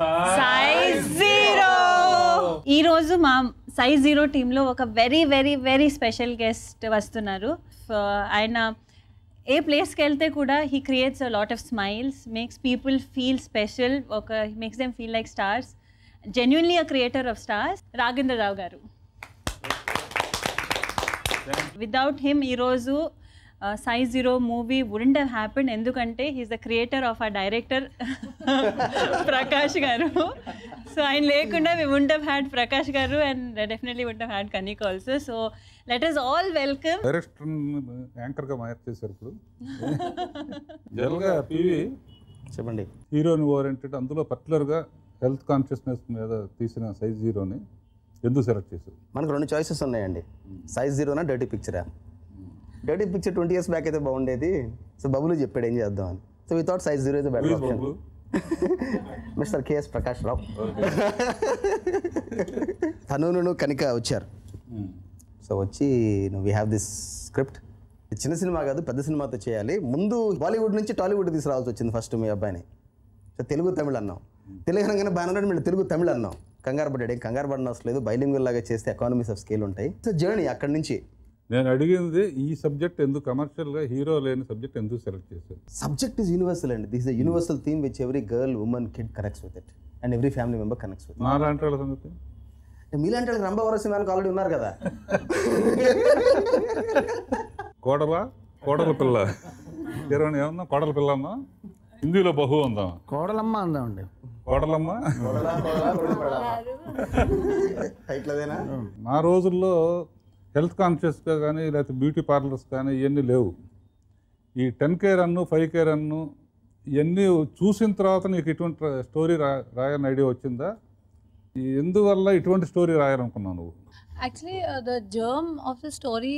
Size zero. ఈ రోజు మా సైజ్ జీరో టీంలో ఒక very very very special guest వస్తున్నారు. ఆయన ఏ ప్లేస్కి వెళ్తే కూడా he creates a lot of smiles, makes people feel special, makes them feel like stars. Genuinely a creator of stars, Raghavendra Rao garu. Without him ఈరోజు Size Zero movie wouldn't have happened. ఎందుకంటే he's the creator of our director Prakash garu. So ఆయన లేకుండా we wouldn't have had Prakash గారు and definitely wouldn't have had Kanik also. So let us all welcome. Director యాంకర్గా మార్చేశారు ఇప్పుడు. జనరల్గా PV చెప్పండి. హీరోని ఓరియంటెడ్, అందులో పర్టికులర్గా హెల్త్ కాన్షియస్నెస్ మీద తీసిన సైజ్ జీరోని ఎందుకు సెలెక్ట్ చేశారు? మనకు 2 చాయిసెస్ ఉన్నాయండి. సైజ్ జీరోనా డర్టీ పిక్చరా? డర్టీ పిక్చర్ 20 years బ్యాక్ అయితే బాగుండేది. సో బబులు చెప్పాడు ఏం చేద్దాం అని. So we thought Size Zero is better option. Mister KS Prakash Rao. తను కనిక వచ్చారు. సో వచ్చి వీ హ్యావ్ దిస్ స్క్రిప్ట్. చిన్న సినిమా కాదు, పెద్ద సినిమాతో చేయాలి. ముందు బాలీవుడ్ నుంచి టాలీవుడ్ తీసుకురావాల్సి వచ్చింది ఫస్ట్ మీ అబ్బాయిని. సో తెలుగు తమిళ్ అన్నాం. తెలుగు అనగానే బాగా మళ్ళీ తెలుగు తమిళ్ అన్నాం. కంగారు పడ్డాడు. ఏం కంగారు పడిన అవసరం లేదు, బైలింగ్వల్ లాగా చేస్తే ఎకానమీస్ ఆఫ్ స్కేల్ ఉంటాయి. సో జర్నీ అక్కడి నుంచి. నేను అడిగింది ఈ సబ్జెక్ట్ ఎందుకు, కమర్షియల్గా హీరో లేని సబ్జెక్ట్ ఎందుకు సెలెక్ట్ చేశారు? సబ్జెక్ట్ ఈజ్ యూనివర్సల్ అండి. This is a universal theme which every girl, women, kid connects with it and every family member connects with. మా లాంటి వాళ్ళ సంగతి మీలాంటి వాళ్ళకి రంభవరసింహానికి ఆల్రెడీ ఉన్నారు కదా. కోడల పిల్ల హీరోని ఏమన్నా కోడల పిల్ల అన్నా, హిందీలో బహు ఉందాం, కోడలమ్మ అందామండి. కోడలమ్మ. ఇట్లదేనా? నా రోజుల్లో హెల్త్ కాన్షియస్గా కానీ లేకపోతే బ్యూటీ పార్లర్స్ కానీ ఇవన్నీ లేవు. ఈ 10K రన్ను 5K రన్ను ఇవన్నీ చూసిన తర్వాత నీకు ఇటువంటి స్టోరీ రాయాలని ఐడియా వచ్చిందా? ఎందువల్ల ఇటువంటి స్టోరీ రాయాలనుకున్నావు నువ్వు? Actually, the germ of the story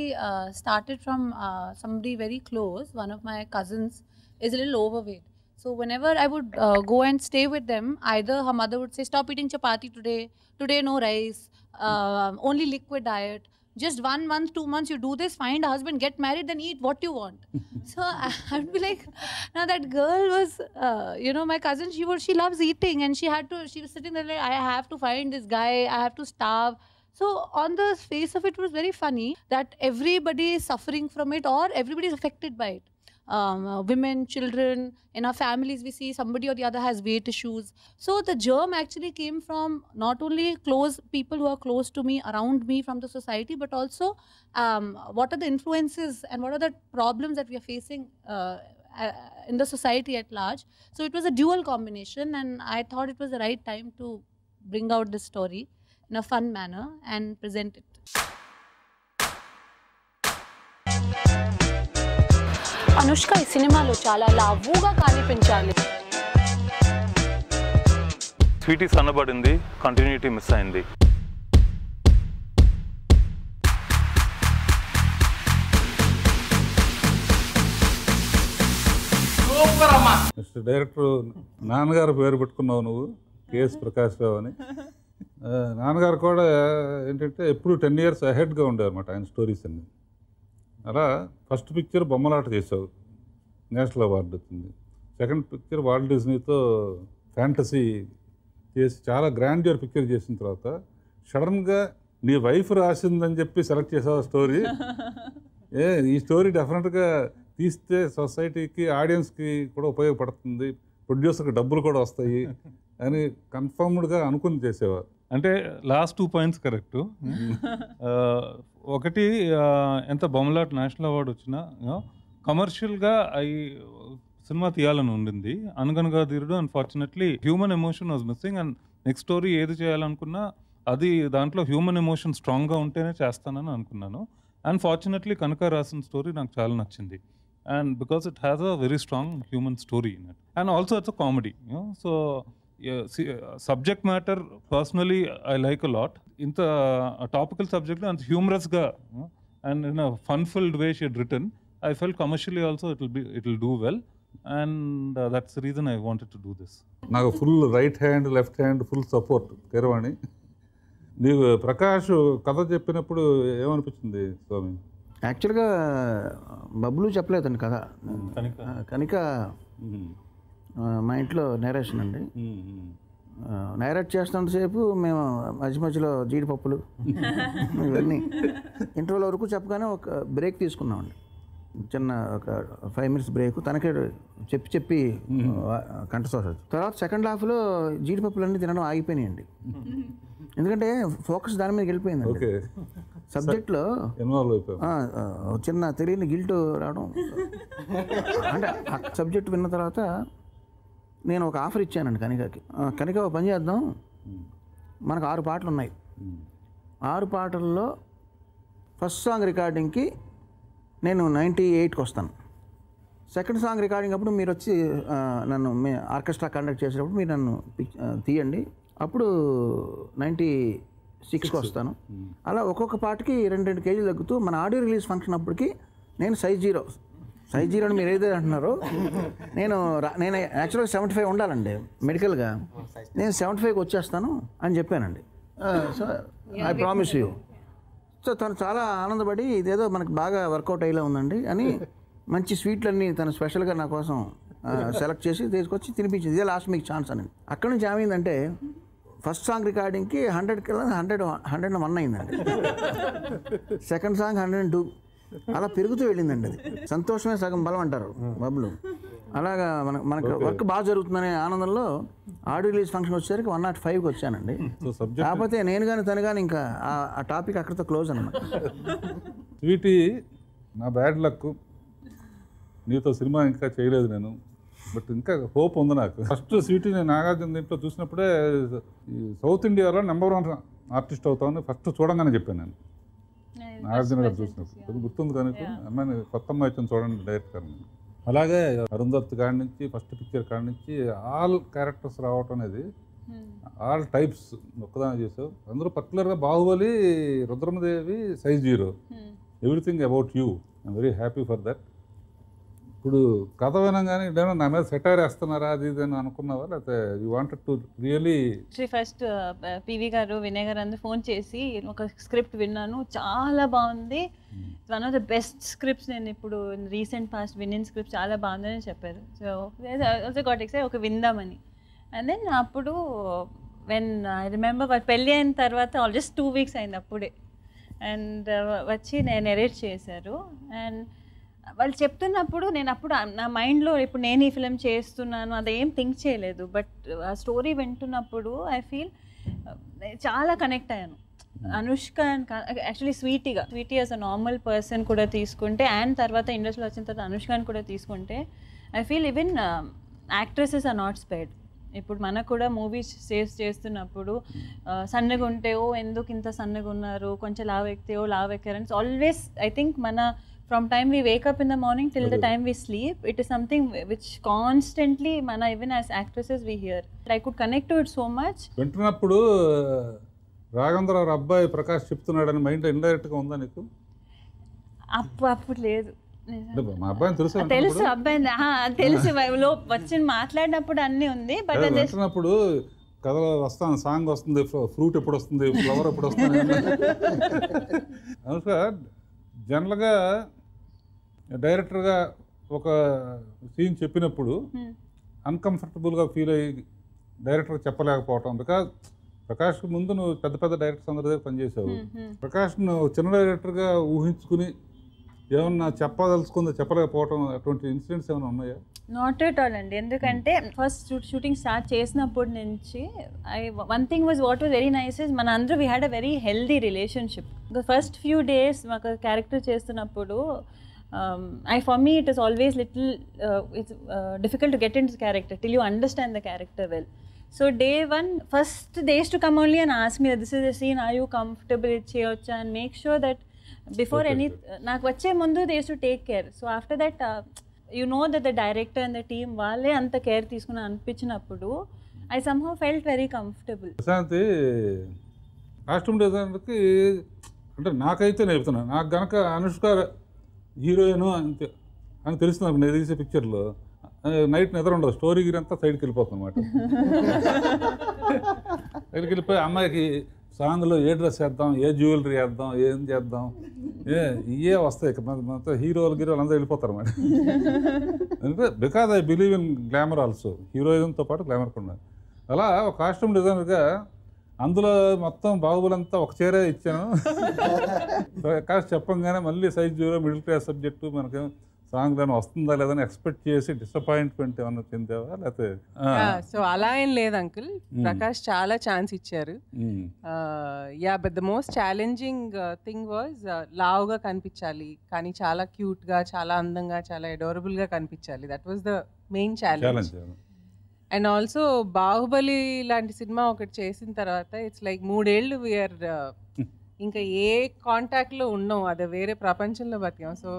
started from somebody very close. One of my cousins is a little overweight. So whenever I would go and stay with them, either her mother would say, stop eating chapati today, today no rice, only liquid diet. Just 1 month, 2 months, you do this, find a husband, get married, then eat what you want. So I'd be like, now that girl was, my cousin, she loves eating, and she was sitting there like, I have to find this guy, I have to starve. So on the face of it was very funny that everybody is suffering from it or everybody is affected by it. Women, children, in our families we see somebody or the other has weight issues. So the germ actually came from not only close people who are close to me, around me from the society, but also what are the influences and what are the problems that we are facing in the society at large. So it was a dual combination, and I thought it was the right time to bring out this story in a fun manner and present it. Anushka ఈ సినిమాలో చాలా లావుగా కనిపించాలి. Sweety సన్నబడింది, continuity miss అయింది. Mister director, నాన్నగారు పేరు పెట్టుకున్నావు నువ్వు, కేఎస్ ప్రకాష్ రావు అని. నాన్నగారు కూడా ఏంటంటే ఎప్పుడు 10 years అహెడ్గా ఉండేవారు అనమాట ఆయన స్టోరీస్ అన్ని. అలా ఫస్ట్ పిక్చర్ బొమ్మలాట చేసావు, నేషనల్ అవార్డు వచ్చింది. సెకండ్ పిక్చర్ వాల్ట్ డిజ్నీతో ఫ్యాంటసీ చేసి చాలా గ్రాండియర్ పిక్చర్ చేసిన తర్వాత సడన్గా నీ వైఫ్ రాసిందని చెప్పి సెలెక్ట్ చేసావు స్టోరీ. ఈ స్టోరీ డెఫినెట్గా తీస్తే సొసైటీకి, ఆడియన్స్కి కూడా ఉపయోగపడుతుంది, ప్రొడ్యూసర్కి డబ్బులు కూడా వస్తాయి అని కన్ఫర్మ్డ్గా అనుకుని చేసేవారు. అంటే లాస్ట్ 2 points కరెక్ట్. ఒకటి, ఎంత బొమ్మలాట్ నేషనల్ అవార్డు వచ్చినా కమర్షియల్గా సినిమా తీయాలని ఉండింది. Anaganaga Dheerudu unfortunately human emotion was missing. And next story ఏది చేయాలనుకున్నా అది దాంట్లో హ్యూమన్ ఎమోషన్ స్ట్రాంగ్గా ఉంటేనే చేస్తానని అనుకున్నాను. అండ్ ఫార్చునేట్లీ కనక రాసిన స్టోరీ నాకు చాలా నచ్చింది. And because it has a very strong human story in it. And also it's a comedy. So subject matter personally I like a lot. ఇంత టాపికల్ సబ్జెక్ట్ అంత హ్యూమరస్గా and in a fun filled way she had written. I felt commercially also it will do well, and that's the reason I wanted to do this. నాకు full right hand, left hand full support Keeravani. నీకు ప్రకాష్ కథ చెప్పినప్పుడు ఏమనిపించింది స్వామి? యాక్చువల్గా బబ్లు చెప్పలేదండి కథ. కనిక మా ఇంట్లో నేరేషన్ అండి. నైరేట్ చేస్తున్నంతసేపు మేము మధ్య మధ్యలో జీడిపప్పులు ఇవన్నీ ఇంటర్వల్ వరకు చెప్పగానే ఒక బ్రేక్ తీసుకున్నామండి, చిన్న ఒక 5 minutes బ్రేక్. తనకే చెప్పి కంఠశోష. తర్వాత సెకండ్ హాఫ్లో జీడిపప్పులన్నీ తినడం ఆగిపోయినాయండి, ఎందుకంటే ఫోకస్ దాని మీద వెళ్ళిపోయిందండి. సబ్జెక్ట్లో చిన్న తెలియని గిల్ట్ రావడం. అంటే ఆ సబ్జెక్ట్ విన్న తర్వాత నేను ఒక ఆఫర్ ఇచ్చానండి కనికకి. కనిక ఒక పని చేద్దాం, మనకు 6 పాటలు ఉన్నాయి, 6 పాటల్లో ఫస్ట్ సాంగ్ రికార్డింగ్కి నేను 98కి వస్తాను. సెకండ్ సాంగ్ రికార్డింగ్ అప్పుడు మీరు వచ్చి నన్ను ఆర్కెస్ట్రా కండక్ట్ చేసేటప్పుడు మీరు నన్ను తీయండి, అప్పుడు 96కి వస్తాను. అలా ఒక్కొక్క పాటకి 2 కేజీలు తగ్గుతూ మన ఆడియో రిలీజ్ ఫంక్షన్ అప్పటికి నేను సైజ్ జీరో అని మీరు ఏదైతే అంటున్నారో, నేను యాక్చువల్గా 75 ఉండాలండి మెడికల్గా, నేను 75కి వచ్చేస్తాను అని చెప్పానండి. So I promise you. So తను చాలా ఆనందపడి ఇదేదో మనకు బాగా వర్కౌట్ అయ్యేలా ఉందండి అని మంచి స్వీట్లన్నీ తను స్పెషల్గా నా కోసం సెలెక్ట్ చేసి తీసుకొచ్చి తినిపించింది. ఇదే లాస్ట్ మీకు ఛాన్స్ అని. అక్కడి నుంచి ఏమైందంటే ఫస్ట్ సాంగ్ రికార్డింగ్కి 101 అయిందండి, సెకండ్ సాంగ్ 102, అలా పెరుగుతూ వెళ్ళిందండి. అది సంతోషమే సగం బలం అంటారు బబ్లు. అలాగా మనకు వర్క్ బాగా జరుగుతుందనే ఆనందంలో ఆడియో రిలీజ్ ఫంక్షన్ వచ్చేసరికి 105కి వచ్చానండి. కాకపోతే నేను కానీ తను కానీ ఇంకా ఆ టాపిక్ అక్కడితో క్లోజ్ అన్నమాట. స్వీటీ, నా బ్యాడ్ లక్, నీతో సినిమా ఇంకా చేయలేదు నేను, బట్ ఇంకా హోప్ ఉంది నాకు. ఫస్ట్ స్వీటీ నేను నాగార్జున దీంట్లో చూసినప్పుడే సౌత్ ఇండియాలో #1 ఆర్టిస్ట్ అవుతామని ఫస్ట్ చూడంగానే చెప్పాను నేను నాగార్జున గారు చూసినప్పుడు. గుర్తుంది కానీ అమ్మాయిని కొత్త అమ్మాయి వచ్చింది చూడండి డైరెక్టర్. అలాగే అరుంధతి కాడి నుంచి ఫస్ట్ పిక్చర్ కాడి నుంచి ఆల్ క్యారెక్టర్స్ రావటం అనేది, ఆల్ టైప్స్ ఒక్కదాన్ని చేసావు. అందరూ పర్టికులర్గా Baahubali, Rudramadevi, size zero, everything about you. I'm very happy for that. ఇప్పుడు కథ వినగానే ఇదేమో నా మీద సెటైర్ వేస్తున్నారా అది ఇది అని అనుకున్నావా, లేకపోతే you wanted to really? First PV గారు, వినయ్ గారు అందరూ ఫోన్ చేసి ఒక స్క్రిప్ట్ విన్నాను, చాలా బాగుంది, one of the best scripts నేను ఇప్పుడు రీసెంట్ పాస్ట్ వినిన్ స్క్రిప్ట్, చాలా బాగుందని చెప్పారు. సో ఆల్సో గాట్ ఎక్సైటెడ్ ఒక విందామని. అండ్ దెన్ అప్పుడు వెన్ ఐ రిమెంబర్ పెళ్ళి అయిన తర్వాత ఆల్మోస్ట్ 2 weeks అయింది అప్పుడే. అండ్ వచ్చి నేను నెరేట్ చేశారు. అండ్ వాళ్ళు చెప్తున్నప్పుడు నేను అప్పుడు నా మైండ్లో ఇప్పుడు నేను ఈ ఫిలిం చేస్తున్నాను అదేం థింక్ చేయలేదు, బట్ ఆ స్టోరీ వింటున్నప్పుడు ఐ ఫీల్ చాలా కనెక్ట్ అయ్యాను. Anushka and actually Sweety as a normal person కూడా తీసుకుంటే, అండ్ తర్వాత ఇండస్ట్రీలో వచ్చిన తర్వాత అనుష్కని కూడా తీసుకుంటే, I feel even actresses are not spared. ఇప్పుడు మనకు కూడా మూవీస్ చేస్తున్నప్పుడు సన్నగా ఉంటే ఎందుకు ఇంత సన్నగా ఉన్నారు, కొంచెం లావు ఎక్కితే లావు ఎక్కారని ఆల్వేస్ ఐ థింక్ మన from time we wake up in the morning till the time we sleep, it is something which constantly mana even as actresses we hear. I could connect to it so much. వింటున్నప్పుడు రాఘవేంద్రరావు అబ్బాయి Prakash చెప్తున్నాడని mind indirect గా ఉందా నీకు? అప్పుడు లేదు, మా అబ్బాయిని తెలుసు అబ్బాయి తెలుసు వచ్చి మాట్లాడినప్పుడు అన్నీ ఉంది. బట్ వింటున్నప్పుడు కథ వస్తాను, సాంగ్ వస్తుంది, ఫ్రూట్ ఎప్పుడు వస్తుంది, ఫ్లవర్ ఎప్పుడు వస్తుంది. అనుష్క జనరల్గా డైరెక్టర్గా ఒక సీన్ చెప్పినప్పుడు అన్కంఫర్టబుల్గా ఫీల్ అయ్యి డైరెక్టర్ చెప్పలేకపోవటం. బికాజ్ ప్రకాష్ ముందు నువ్వు పెద్ద పెద్ద డైరెక్టర్స్ అందరి దగ్గర పనిచేసావు. ప్రకాష్ నువ్వు చిన్న డైరెక్టర్గా ఊహించుకుని ఏమన్నా చెప్పదలుచుకుందో చెప్పలేకపోవటం, అటువంటి ఇన్సిడెంట్స్ ఏమైనా ఉన్నాయా? నాట్ ఎట్ ఆల్ అండి. ఎందుకంటే ఫస్ట్ షూటింగ్ స్టార్ట్ చేసినప్పటి నుంచి one thing was what was very nice is మన అందరూ we had a very healthy relationship. The first few days మాకు క్యారెక్టర్ చేస్తున్నప్పుడు for me it is always little it's difficult to get into the character till you understand the character well. So day one, first they used to come only and ask me, this is the scene, are you comfortable with cheyocha, and make sure that before any నాకు వచ్చే ముందు they used to take care. So after that you know that the director and the team వాళ్ళే అంత care తీసుకుని అనిపించినప్పుడు I somehow felt very comfortable. Prashanti costume డిజైనర్కి అంటే నాకైతే నేర్పుతున్నా, నాకు గనక అనుష్క హీరోయిన్ అంతే అని తెలుస్తుంది. నేను తీసే పిక్చర్లో నైట్ నిద్ర ఉండదు, స్టోరీ అంతా సైడ్కి వెళ్ళిపోతుంది అనమాట. సైడ్కి వెళ్ళిపోయి అమ్మాయికి సాంగ్లో ఏ డ్రెస్ వేద్దాం, ఏ జ్యువెలరీ వేద్దాం, ఏం చేద్దాం, ఇవే వస్తాయి. మొత్తం హీరోలు గిరోలు అందరూ వెళ్ళిపోతారు అన్నమాట. Because I believe in glamour also, హీరోయిజంతో పాటు గ్లామర్ కూడా. అలా ఒక కాస్ట్యూమ్ డిజైనర్గా అందులో మొత్తం బాహుబలంతా ఒక చీరే ఇచ్చాను. కాస్ట్ చెప్పంగానే మళ్ళీ సైజ్ 0 మిడిల్ క్లాస్ సబ్జెక్టు మనకేం సాంగ్ దాని వస్తుందా లేదని ఎక్స్పెక్ట్ చేసి డిసప్పాయింట్మెంట్ ఏమన్నా చెందావా లేకపోతే? సో అలా ఏం లేదు అంకుల్, ప్రకాష్ చాలా ఛాన్స్ ఇచ్చారు. But the most challenging thing was లావుగా కనిపించాలి కానీ చాలా క్యూట్గా, చాలా అందంగా, చాలా అడోరబుల్గా కనిపించాలి. That was the main challenge. And also Baahubali లాంటి సినిమా ఒకటి చేసిన తర్వాత ఇట్స్ లైక్ 3 ఏళ్ళు వీఆర్ ఇంకా ఏ కాంటాక్ట్లో ఉన్నాం, అదే వేరే ప్రపంచంలో బతికాం. సో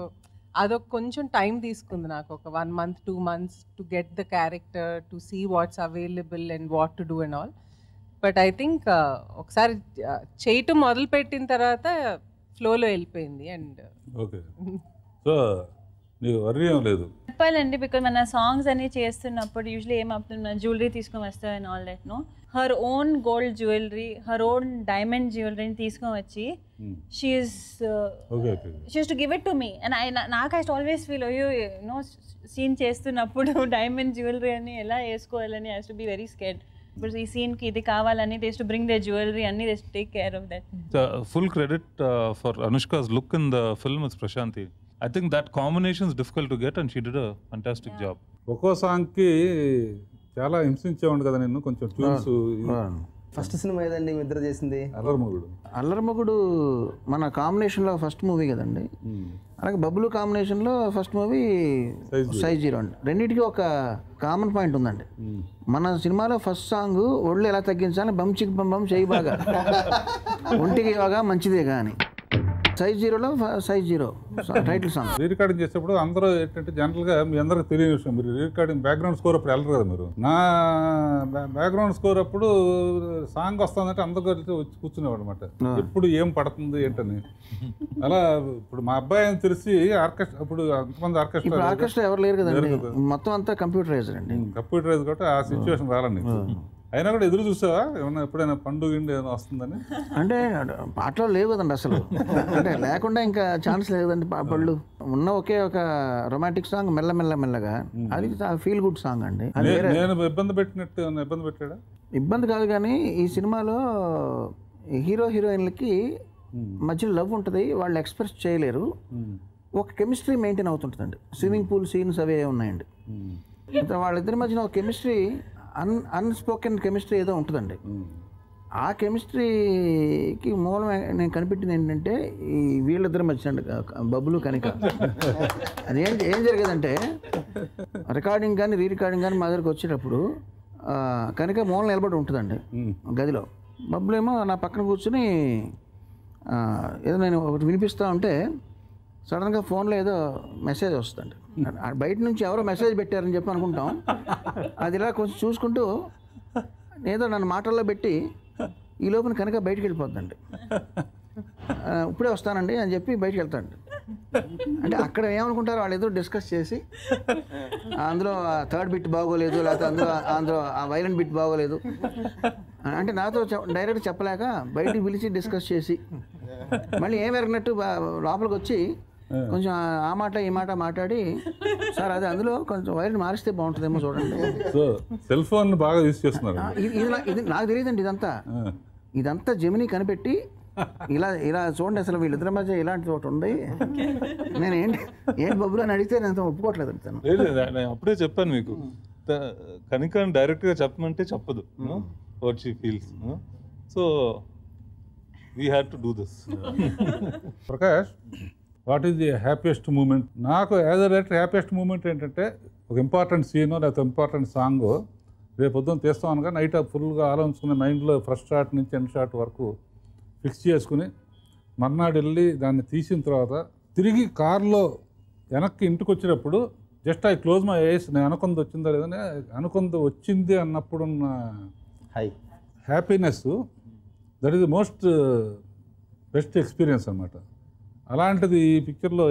అదొక కొంచెం టైం తీసుకుంది నాకు, ఒక 1 month 2 months to get the character, to see what's available and what to do and all. But I think ఒకసారి చేయటం మొదలు పెట్టిన తర్వాత ఫ్లోలో వెళ్ళిపోయింది. అండ్ ఓకే, సో నీకు వర్రీ ఏం లేదు చెప్పాలండి. బికాజ్ మన సాంగ్స్ అన్ని చేస్తున్నప్పుడు యూజువల్లీ ఏమవుతుంది, యూజ్యువలీ తీసుకొని వస్తాం and all that no, her own gold jewellery, her own diamond జ్యువెలరీని తీసుకొని వచ్చి she's to give it to me. And నాకు I always feel no scene చేస్తున్నప్పుడు డైమండ్ జ్యువెలరీ అని ఎలా వేసుకోవాలని I to be very scared. ఇప్పుడు ఈ సీన్కి ఇది కావాలని they to bring the jewellery అన్ని they take care of that. Full credit for Anushka's look in the film is Prashanthi. I think that combination is difficult to get and she did a fantastic job. ఒక్కో సాంగ్కి చాలా హింసించేవాడు కదా నేను, కొంచెం tunes. First cinema ఏదండి మీ ఇద్దరు చేసింది? అల్లరిమొగుడు. అల్లరిమొగుడు మన కాంబినేషన్లో ఫస్ట్ మూవీ కదండి. అలాగే బబ్బులు కాంబినేషన్లో ఫస్ట్ మూవీ సైజ్ 0 అండి. రెండింటికి ఒక కామన్ పాయింట్ ఉందండి. మన సినిమాలో ఫస్ట్ సాంగ్ ఒళ్ళు ఎలా తగ్గించాలి, బమ్ చిక్ బమ్ బమ్ చేయి బాగా, ఒంటికి బాగా మంచిదే కానీ సైజ్ 0లో సైజ్ 0 టైటిల్ సాంగ్. రీరికార్డింగ్ చేసేప్పుడు అందరూ ఏంటంటే జనరల్గా మీ అందరికి తెలియని విషయం, మీరు రీరికార్డింగ్ బ్యాక్గ్రౌండ్ స్కోర్ అప్పుడు వెళ్ళరు కదా మీరు. నా బ్యాక్గ్రౌండ్ స్కోర్ అప్పుడు సాంగ్ వస్తుందంటే అందరూ వచ్చి కూర్చునేవాడు అనమాట, ఎప్పుడు ఏం పడుతుంది ఏంటని. అలా ఇప్పుడు మా అబ్బాయి అని తెలిసి ఆర్కెస్ట్రా, అప్పుడు అంతమంది ఆర్కెస్ట్రా ఎవరు లేరు కదండి, మొత్తం అంతా కంప్యూటరైజ్డ్ అండి. కంప్యూటరైజ్ కాబట్టి ఆ సిచ్యువేషన్ రాలండి. అయినా కూడా ఎదురు చూసావా ఏమన్నా ఎప్పుడైనా పండుగ ఏమైనా వస్తుందని? అంటే పాటలు లేవు కదండి అసలు, అంటే లేకుండా ఇంకా ఛాన్స్ లేదు కదండి. పళ్ళు ఉన్న ఒకే ఒక రొమాంటిక్ సాంగ్ మెల్లగా, అది ఫీల్ గుడ్ సాంగ్ అండి. నేను ఇబ్బంది పెట్టినట్టు ఇబ్బంది పెట్టాడా? ఇబ్బంది కాదు కానీ ఈ సినిమాలో హీరో హీరోయిన్లకి మధ్యలో లవ్ ఉంటుంది, వాళ్ళు ఎక్స్ప్రెస్ చేయలేరు, ఒక కెమిస్ట్రీ మెయింటైన్ అవుతుంటుందండి. స్విమ్మింగ్ పూల్ సీన్స్ అవే ఉన్నాయండి. వాళ్ళిద్దరి మధ్యన ఒక కెమిస్ట్రీ, అన్స్పోకెన్ కెమిస్ట్రీ ఏదో ఉంటుందండి. ఆ కెమిస్ట్రీకి మూలం నేను కనిపెట్టింది ఏంటంటే ఈ వీళ్ళిద్దరి మధ్య బబ్బులు కనిక. అది ఏం జరిగేదంటే రికార్డింగ్ కానీ రికార్డింగ్ కానీ మా దగ్గరికి వచ్చేటప్పుడు కనుక మూలం నిలబడి ఉంటుందండి గదిలో. బబ్బులు ఏమో నా పక్కన కూర్చుని ఏదో నేను ఒకటి వినిపిస్తూ ఉంటే సడన్గా ఫోన్లో ఏదో మెసేజ్ వస్తుందండి. బయట నుంచి ఎవరో మెసేజ్ పెట్టారని చెప్పి అనుకుంటాం, అది ఇలా కొంచెం చూసుకుంటూ ఏదో నన్ను మాటల్లో పెట్టి ఈ లోపల కనుక బయటికి వెళ్ళిపోద్దండి. ఇప్పుడే వస్తానండి అని చెప్పి బయటికి వెళ్తాండి. అంటే అక్కడ ఏమనుకుంటారో వాళ్ళు ఏదో డిస్కస్ చేసి అందులో థర్డ్ బిట్ బాగోలేదు, లేకపోతే అందులో ఆ వైలెంట్ బిట్ బాగోలేదు అంటే నాతో డైరెక్ట్ చెప్పలేక బయటికి పిలిచి డిస్కస్ చేసి మళ్ళీ ఏం ఎరగినట్టు లోపలికి వచ్చి కొంచెం ఆ మాట ఈ మాట మాట్లాడి, సార్ అది అందులో కొంచెం వైర్ మారిస్తే బాగుంటుందేమో చూడండి. సో సెల్ ఫోన్ బాగా యూజ్ చేస్తున్నారు. ఇది నాకు తెలియదండి, ఇదంతా జెమిని కనిపెట్టి ఇలా చూడండి అసలు వీళ్ళిద్దరి మధ్య ఇలాంటి ఒకటి ఉంది. నేను ఏంటి బబ్బులు అని అడిగితే నేను ఒప్పుకోవట్లేదు. నేను అప్పుడే చెప్పాను మీకు, కనుక డైరెక్ట్గా చెప్పమంటే చెప్పదు what she feels. So we had to do this. Prakash, what is the happiest moment? నాకు as a director happiest moment ఏంటంటే ఒక ఇంపార్టెంట్ సీన్ లేకపోతే ఇంపార్టెంట్ సాంగ్ రేపు పొద్దున్న తీస్తాం అనగా నైట్ ఫుల్గా ఆలోచించుకుని మైండ్లో ఫస్ట్ షాట్ నుంచి ఎండ్ షాట్ వరకు ఫిక్స్ చేసుకుని మర్నాడు వెళ్ళి దాన్ని తీసిన తర్వాత తిరిగి కార్లో వెనక్కి ఇంటికి వచ్చేటప్పుడు just I close my eyes, నేను అనుకుంది వచ్చిందా లేదని, అనుకుంది వచ్చింది అన్నప్పుడున్న happiness, that is the most best experience అనమాట. అలాంటిది ఈ పిక్చర్లో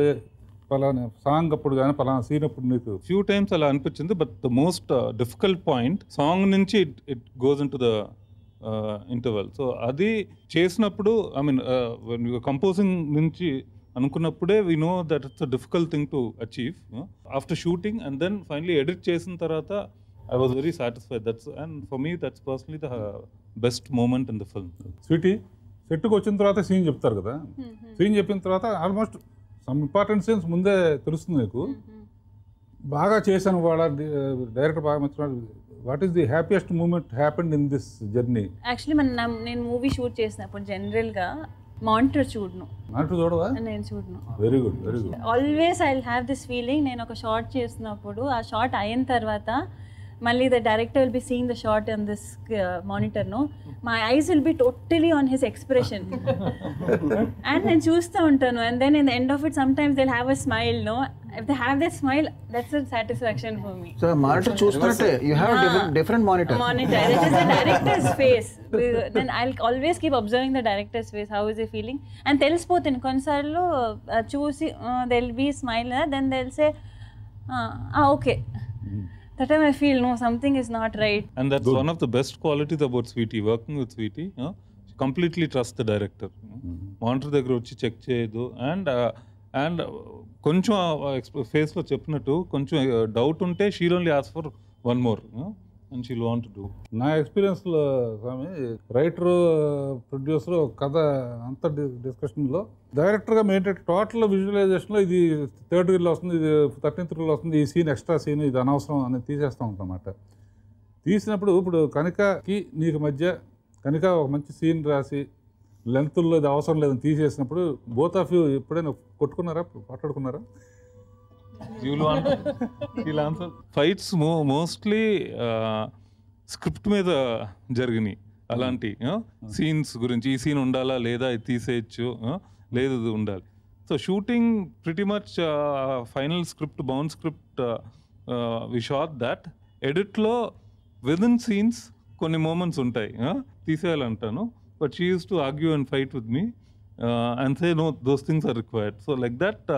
పలానా సాంగ్ అప్పుడు కానీ పలానా సీన్ అప్పుడు నీకు ఫ్యూ టైమ్స్ అలా అనిపించింది. But the most difficult point song నుంచి it goes into the interval. So అది చేసినప్పుడు ఐ మీన్ కంపోజింగ్ నుంచి అనుకున్నప్పుడే we know that it's a difficult thing to achieve after shooting. And then finally edit చేసిన తర్వాత I was very satisfied. And for me, that's personally the best moment in the film. Sweety సెట్కి వచ్చిన తర్వాత scene చెప్తారు కదా, scene చెప్పిన తర్వాత almost some important scenes ముందే తెలుస్తుంది నీకు. బాగా చేశాను వాళ్ళ డైరెక్టర్ బాగా నచ్చిన. What is the happiest moment happened in this journey? Actually నేను మూవీ షూట్ చేసినప్పుడు జనరల్గా మానిటర్ చూడను. మానిటర్ చూడవా? నేను చూడను. Very good, very good. Always I will have this feeling. నేను ఒక షార్ట్ చేసినప్పుడు ఆ షార్ట్ అయిన తర్వాత మళ్ళీ the director will be seeing the short on this monitor no, my eyes will be totally on his expression and నేను చూస్తూ ఉంటాను. And then in the end of it sometimes they will have a smile no. If they have that smile that's a satisfaction for me. So monitor చూస్తున్నట్టే you have different monitor. It is the director's face. Then I'll always keep observing the director's face. How is he feeling? And తెలిసిపోతుంది కొన్నిసార్లు చూసి they'll be smile, then they'll say okay. That time I feel no, something is not right. And that's one of the best qualities about Sweetie. Working with Sweetie, she completely trusts the director. Monitor దగ్గర వచ్చి check చేయదు. And కొంచెం ఫేస్లో చెప్పినట్టు కొంచెం doubt ఉంటే she'll only ask for one more and she'll want to do. నా ఎక్స్పీరియన్స్లో స్వామి, writer producer కథ అంత డిస్కషన్లో డైరెక్టర్గా మెయింటైన్ టోటల్ విజువలైజేషన్లో ఇది 3rd reel వస్తుంది, ఇది 13th reel వస్తుంది, ఈ సీన్ ఎక్స్ట్రా సీన్ ఇది అనవసరం అని తీసేస్తూ ఉంటాం అన్నమాట. తీసినప్పుడు ఇప్పుడు కనికకి నీకు మధ్య కనిక ఒక మంచి సీన్ రాసి లెంత్లో ఇది అవసరం లేదని తీసేసినప్పుడు బోత్ ఆఫ్ యూ ఎప్పుడైనా కొట్టుకున్నారా, మాట్లాడుకున్నారా? ఫైట్స్ మోస్ట్లీ స్క్రిప్ట్ మీద జరిగినాయి. అలాంటి సీన్స్ గురించి ఈ సీన్ ఉండాలా లేదా ఇది తీసేయచ్చు, లేదు ఇది ఉండాలి. So shooting pretty much final script, bound script we shot that. ఎడిట్లో విదిన్ సీన్స్ కొన్ని మూమెంట్స్ ఉంటాయి తీసేయాలంటాను, but she uses to argue and fight with me and say no, those things are required. So like that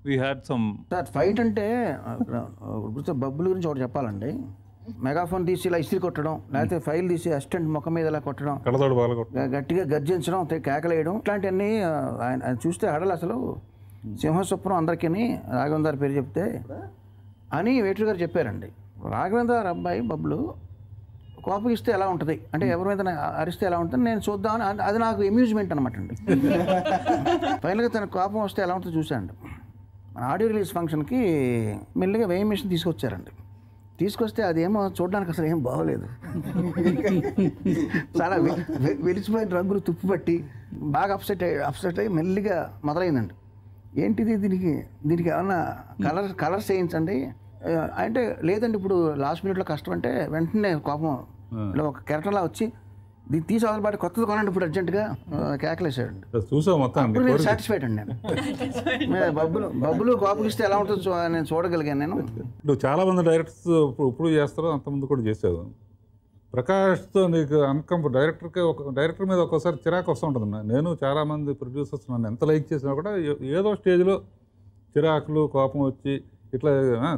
we had some. Sir fight అంటే బబ్బుల గురించి ఒకటి చెప్పాలండి. Megaphone తీసి ఇలా ఇస్త్రీ కొట్టడం, లేకపోతే ఫైల్ తీసి అసిస్టెంట్ ముఖం మీద ఇలా కొట్టడం, గట్టిగా గర్జించడం, కేకలేయడం, ఇట్లాంటివన్నీ ఆయన చూస్తే హడలు అసలు సింహస్వప్నం అందరికీ. రాఘవేంద్ర పేరు చెప్తే అని వేటర్ గారు చెప్పారండి. రాఘవేంద్ర అబ్బాయి బబ్బులు కోపం ఇస్తే ఎలా ఉంటుంది అంటే ఎవరి మీద అరిస్తే ఎలా ఉంటుంది నేను చూద్దామని, అది నాకు అమ్యూజ్మెంట్ అనమాట అండి. ఫైనల్గా తన కోపం వస్తే ఎలా ఉంటుందో చూశాండి. మన ఆడియో రిలీజ్ ఫంక్షన్కి మెల్లిగా వేయింగ్ మిషన్ తీసుకొచ్చారండి. తీసుకొస్తే అదేమో చూడడానికి అసలు ఏం బాగోలేదు. చాలా వెలిసిపోయిన రంగులు తుప్పుపట్టి బాగా అప్సెట్ అయ్యి మెల్లిగా మొదలైందండి. ఏంటిది, దీనికి ఏమన్నా కలర్స్ వేయించండి అంటే, లేదండి ఇప్పుడు లాస్ట్ మినిట్లో కష్టం అంటే వెంటనే కోపం ఇలా ఒక క్యారెక్టర్లా వచ్చి దీన్ని తీసి అవతలపాటి కొత్తది కొనండి ఇప్పుడు అర్జెంటుగా కేకలేసాడండి. చూసావు మొత్తం? నేను సాటిస్ఫైడ్ అండి. నేను బబ్బులు కోపం ఇస్తే ఎలా ఉంటుందో నేను చూడగలిగాను. నేను నువ్వు చాలామంది డైరెక్టర్స్ ఇప్పుడు చేస్తారో అంతమంది కూడా చేసావు. ప్రకాష్తో నీకు డైరెక్టర్ మీద ఒక్కోసారి చిరాకు వస్తూ ఉంటుంది. నేను చాలామంది ప్రొడ్యూసర్స్ నన్ను ఎంత లైక్ చేసినా కూడా ఏదో స్టేజ్లో చిరాకులు కోపం వచ్చి ఇట్లా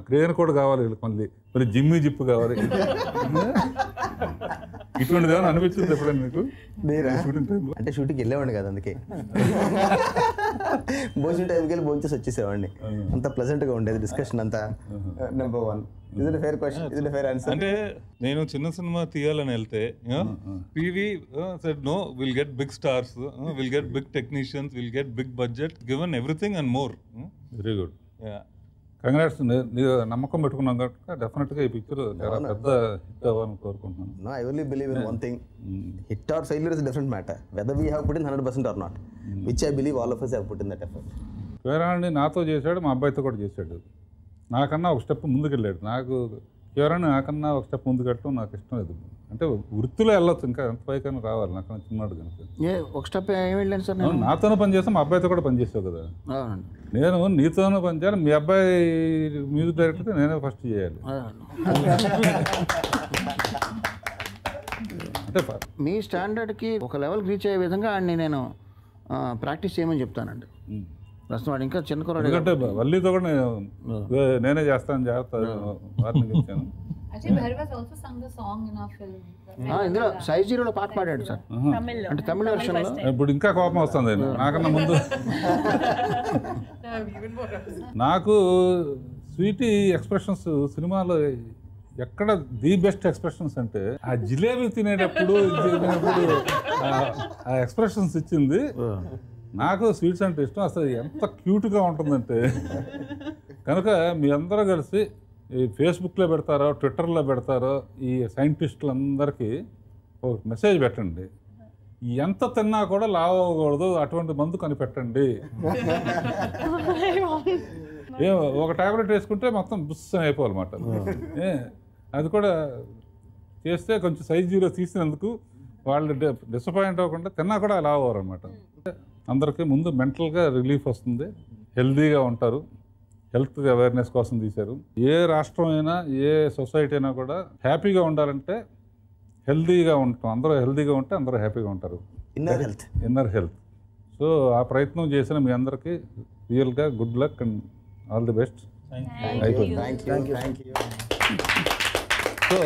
క్రేన్ కూడా కావాలి, మళ్ళీ జిమ్మి జిప్పు కావాలి, ఇటువంటిది ఏమైనా అనిపించింది ఎప్పుడైనా నీకు? అంటే షూటింగ్కి వెళ్ళేవాడిని కదా, అందుకే భోజనం టైంకి వెళ్ళి భోజనం చేసి వచ్చేసేవాడిని. అంత ప్లెజెంట్గా ఉండేది డిస్కషన్ అంతా. Number 1 is it fair question, is it fair answer? అంటే నేను చిన్న సినిమా తీయాలని వెళ్తే PV said no, will get big stars, will get big technicians, will get big budget, given everything and more. Very good, congrats. నమ్మకం పెట్టుకున్నాం కాబట్టి డెఫినెట్గా ఈ పిక్చర్ చాలా పెద్ద హిట్ అవ్వాలని కోరుకుంటున్నాను. No, I only believe in one thing. Hit or failure is a different matter. Whether we have put in 100% or not, which I believe all of us have put in that effort. Kiran నాతో చేశాడు, మా అబ్బాయితో కూడా చేశాడు. నాకన్నా ఒక step ముందుకెళ్ళాడు. Kiran నాకన్నా ఒక స్టెప్ ముందుకెళ్ళడం నాకు ఇష్టం లేదు. అంటే వృత్తిలో వెళ్ళొచ్చు, ఇంకా ఎంత పైకైనా రావాలి. నాకన్నా చిన్నాడు కనుక ఒక స్టెప్ ఏమి వెళ్ళాను సార్. నాతోనే పనిచేస్తాం, మా అబ్బాయితో కూడా పనిచేసావు కదా. నేను నీతోనే పనిచేయాలి, మీ అబ్బాయి మ్యూజిక్ డైరెక్టర్ నేనే ఫస్ట్ చేయాలి. అంటే మీ స్టాండర్డ్కి ఒక లెవెల్కి రీచ్ అయ్యే విధంగా అన్ని నేను ప్రాక్టీస్ చేయమని చెప్తానండి. ప్రస్తుతం వాడు ఇంకా చిన్న కుర్రాడు. ఎందుకంటే వల్లీతో కూడా నేనే చేస్తాను, జాగ్రత్త వార్నింగ్ ఇచ్చాను. ఇందులో సైజ్ జీరోలో పాట పాడాడు సార్, అంటే తమిళ వెర్షన్లో. ఇప్పుడు ఇంకా కోపం వస్తుంది నాకన్నా ముందు. నాకు స్వీటీ ఎక్స్ప్రెషన్స్ సినిమాలో ఎక్కడ ది బెస్ట్ ఎక్స్ప్రెషన్స్ అంటే ఆ జిలేబీ తినేటప్పుడు ఆ ఎక్స్ప్రెషన్స్ ఇచ్చింది. నాకు స్వీట్స్ అంటే ఇష్టం, అసలు ఎంత క్యూట్గా ఉంటుందంటే. కనుక మీ అందరూ కలిసి ఈ ఫేస్బుక్లో పెడతారో ట్విట్టర్లో పెడతారో ఈ సైంటిస్టులందరికీ ఒక మెసేజ్ పెట్టండి, ఎంత తిన్నా కూడా లావ్ అవ్వకూడదు, అటువంటి మందు కనిపెట్టండి. ఒక టాబ్లెట్ వేసుకుంటే మొత్తం బుస్ అయిపోవాలన్నమాట. అది కూడా చేస్తే కొంచెం సైజ్ 0 తీసినందుకు వాళ్ళు డిసప్పాయింట్ అవ్వకుండా తిన్నా కూడా లావ్ అవ్వరు అనమాట. అందరికీ ముందు మెంటల్గా రిలీఫ్ వస్తుంది, హెల్తీగా ఉంటారు. హెల్త్ అవేర్నెస్ కోసం తీశారు. ఏ రాష్ట్రం అయినా ఏ సొసైటీ అయినా కూడా హ్యాపీగా ఉండాలంటే హెల్తీగా ఉంటాం. అందరూ హెల్తీగా ఉంటే అందరూ హ్యాపీగా ఉంటారు. Inner health. సో ఆ ప్రయత్నం చేసిన మీ అందరికీ రియల్గా good luck and all the best. అయిపోయింది. Thank you. సో